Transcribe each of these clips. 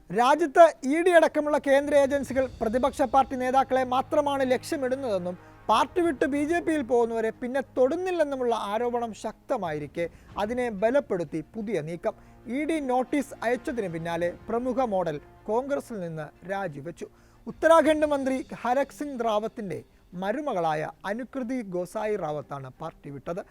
രാജ്യത്ത് ഇ.ഡി. അടക്കമുള്ള കേന്ദ്ര ഏജൻസികൾ പ്രതിപക്ഷ പാർട്ടി നേതാക്കളെ മാത്രമാണ് ലക്ഷ്യമിടുന്നതെന്നും പാർട്ടി വിട്ട് ബി.ജെ.പിയിൽ പോകുന്നവരെ പിന്നെ തൊടുന്നില്ലെന്നുമുള്ള ആരോപണം ശക്തമായിരിക്കെ അതിനെ ബലപ്പെടുത്തി പുതിയ നീക്കം. ഇ.ഡി. നോട്ടീസ് അയച്ചതിന് പിന്നാലെ പ്രമുഖ മോഡൽ കോൺഗ്രസിൽ നിന്ന് രാജിവെച്ചു. ഉത്തരാഖണ്ഡ് മന്ത്രി ഹരക് സിംഗ് റാവത്തിന്റെ മരുമകളായ അനുകൃതി ഗോസായി റാവത്താണ് പാർട്ടി വിട്ടത്.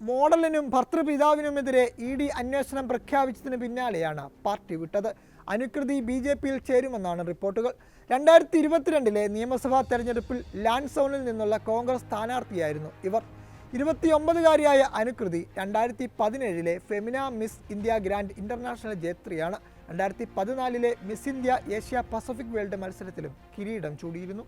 മോഡലിനും ഭർത്തൃപിതാവിനുമെതിരെ ഇ.ഡി. അന്വേഷണം പ്രഖ്യാപിച്ചതിന് പിന്നാലെയാണ് പാർട്ടി വിട്ടത്. അനുകൃതി ബി.ജെ.പിയിൽ ചേരുമെന്നാണ് റിപ്പോർട്ടുകൾ. 2022 നിയമസഭാ തെരഞ്ഞെടുപ്പിൽ ലാൻസോണിൽ നിന്നുള്ള കോൺഗ്രസ് സ്ഥാനാർത്ഥിയായിരുന്നു ഇവർ. 29-കാരിയായ Anukreethy 2017 Femina Miss India Grand International ജേത്രിയാണ്. 2014 Miss India Asia Pacific World മത്സരത്തിലും കിരീടം ചൂടിയിരുന്നു.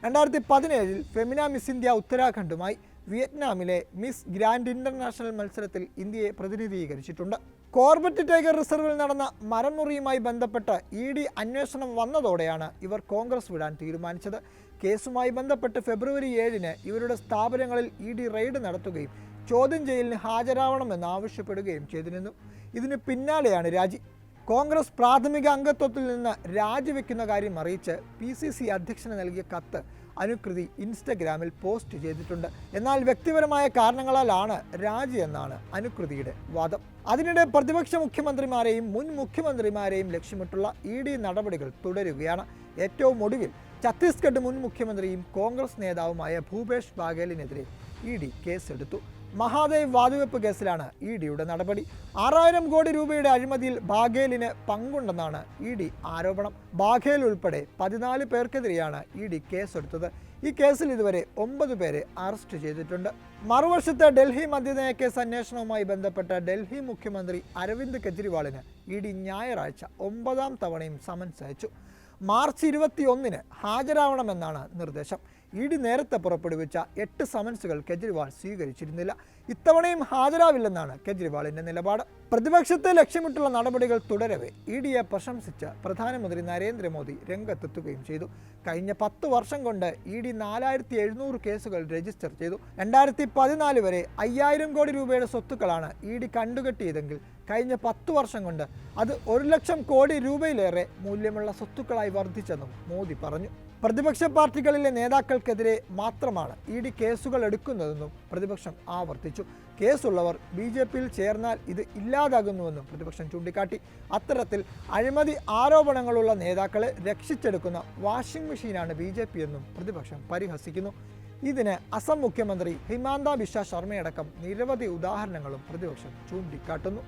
2017 ഫെമിന മിസ് ഇന്ത്യ ഉത്തരാഖണ്ഡുമായി വിയറ്റ്നാമിലെ മിസ് ഗ്രാൻഡ് ഇന്റർനാഷണൽ മത്സരത്തിൽ ഇന്ത്യയെ പ്രതിനിധീകരിച്ചിട്ടുണ്ട്. കോർബറ്റ് ടൈഗർ റിസർവിൽ നടന്ന മരം മുറിയുമായി ബന്ധപ്പെട്ട് ഇ.ഡി. അന്വേഷണം വന്നതോടെയാണ് ഇവർ കോൺഗ്രസ് വിടാൻ തീരുമാനിച്ചത്. കേസുമായി ബന്ധപ്പെട്ട് ഫെബ്രുവരി 7 ഇവരുടെ സ്ഥാപനങ്ങളിൽ ഇ.ഡി. റെയ്ഡ് നടത്തുകയും ചോദ്യം ചെയ്യലിന് ഹാജരാവണമെന്ന് ആവശ്യപ്പെടുകയും ചെയ്തിരുന്നു. ഇതിന് പിന്നാലെയാണ് രാജി. കോൺഗ്രസ് പ്രാഥമിക അംഗത്വത്തിൽ നിന്ന് രാജിവെക്കുന്ന കാര്യം അറിയിച്ച് PCC അധ്യക്ഷന് നൽകിയ കത്ത് അനുകൃതി ഇൻസ്റ്റഗ്രാമിൽ പോസ്റ്റ് ചെയ്തിട്ടുണ്ട്. എന്നാൽ വ്യക്തിപരമായ കാരണങ്ങളാലാണ് രാജി എന്നാണ് അനുകൃതിയുടെ വാദം. അതിനിടെ പ്രതിപക്ഷ മുഖ്യമന്ത്രിമാരെയും മുൻ മുഖ്യമന്ത്രിമാരെയും ലക്ഷ്യമിട്ടുള്ള ഇ.ഡി. നടപടികൾ തുടരുകയാണ്. ഏറ്റവും ഒടുവിൽ ഛത്തീസ്ഗഡ് മുൻ മുഖ്യമന്ത്രിയും കോൺഗ്രസ് നേതാവുമായ ഭൂപേഷ് ബാഗേലിനെതിരെ ഇ.ഡി. കേസെടുത്തു. മഹാദേവ് വാതുവെപ്പ് കേസിലാണ് ഇ.ഡിയുടെ നടപടി. 6000 കോടി രൂപയുടെ അഴിമതിയിൽ ബാഘേലിന് പങ്കുണ്ടെന്നാണ് ഇ.ഡി. ആരോപണം. ബാഘേൽ ഉൾപ്പെടെ 14 പേർക്കെതിരെയാണ് ഇ.ഡി. കേസെടുത്തത്. ഈ കേസിൽ ഇതുവരെ 9 പേരെ അറസ്റ്റ് ചെയ്തിട്ടുണ്ട്. മറുവശത്ത് ഡൽഹി മദ്യനയ കേസ് അന്വേഷണവുമായി ബന്ധപ്പെട്ട ഡൽഹി മുഖ്യമന്ത്രി അരവിന്ദ് കെജ്രിവാളിന് ഇ.ഡി. ഞായറാഴ്ച 9ാം തവണയും സമൻസ് അയച്ചു. മാർച്ച് 21 ഹാജരാവണമെന്നാണ് നിർദ്ദേശം. ഇ.ഡി. നേരത്തെ പുറപ്പെടുവിച്ച 8 സമൻസുകൾ കെജ്രിവാൾ സ്വീകരിച്ചിരുന്നില്ല. ഇത്തവണയും ഹാജരാവില്ലെന്നാണ് കെജ്രിവാളിന്റെ നിലപാട്. പ്രതിപക്ഷത്തെ ലക്ഷ്യമിട്ടുള്ള നടപടികൾ തുടരവെ ഇ.ഡിയെ പ്രശംസിച്ച് പ്രധാനമന്ത്രി നരേന്ദ്രമോദി രംഗത്തെത്തുകയും ചെയ്തു. കഴിഞ്ഞ 10 വർഷം കൊണ്ട് ഇ.ഡി. 4700 കേസുകൾ രജിസ്റ്റർ ചെയ്തു. 2014 വരെ 5000 കോടി രൂപയുടെ സ്വത്തുക്കളാണ് ഇ.ഡി. കണ്ടുകെട്ടിയതെങ്കിൽ കഴിഞ്ഞ 10 വർഷം കൊണ്ട് അത് 1 ലക്ഷം കോടി രൂപയിലേറെ മൂല്യമുള്ള സ്വത്തുക്കളായി വർദ്ധിച്ചെന്നും മോദി പറഞ്ഞു. പ്രതിപക്ഷ പാർട്ടികളിലെ നേതാക്കൾക്കെതിരെ മാത്രമാണ് ഇ.ഡി. കേസുകൾ എടുക്കുന്നതെന്നും പ്രതിപക്ഷം ആവർത്തിച്ചു. കേസുള്ളവർ ബി.ജെ.പിയിൽ ചേർന്നാൽ ഇത് ഇല്ലാതാകുന്നുവെന്നും പ്രതിപക്ഷം ചൂണ്ടിക്കാട്ടി. അത്തരത്തിൽ അഴിമതി ആരോപണങ്ങളുള്ള നേതാക്കളെ രക്ഷിച്ചെടുക്കുന്ന വാഷിംഗ് മെഷീനാണ് ബി.ജെ.പി എന്നും പ്രതിപക്ഷം പരിഹസിക്കുന്നു. ഇതിന് അസം മുഖ്യമന്ത്രി ഹിമാന്ത ബിശ്വ ശർമ്മയടക്കം നിരവധി ഉദാഹരണങ്ങളും പ്രതിപക്ഷം ചൂണ്ടിക്കാട്ടുന്നു.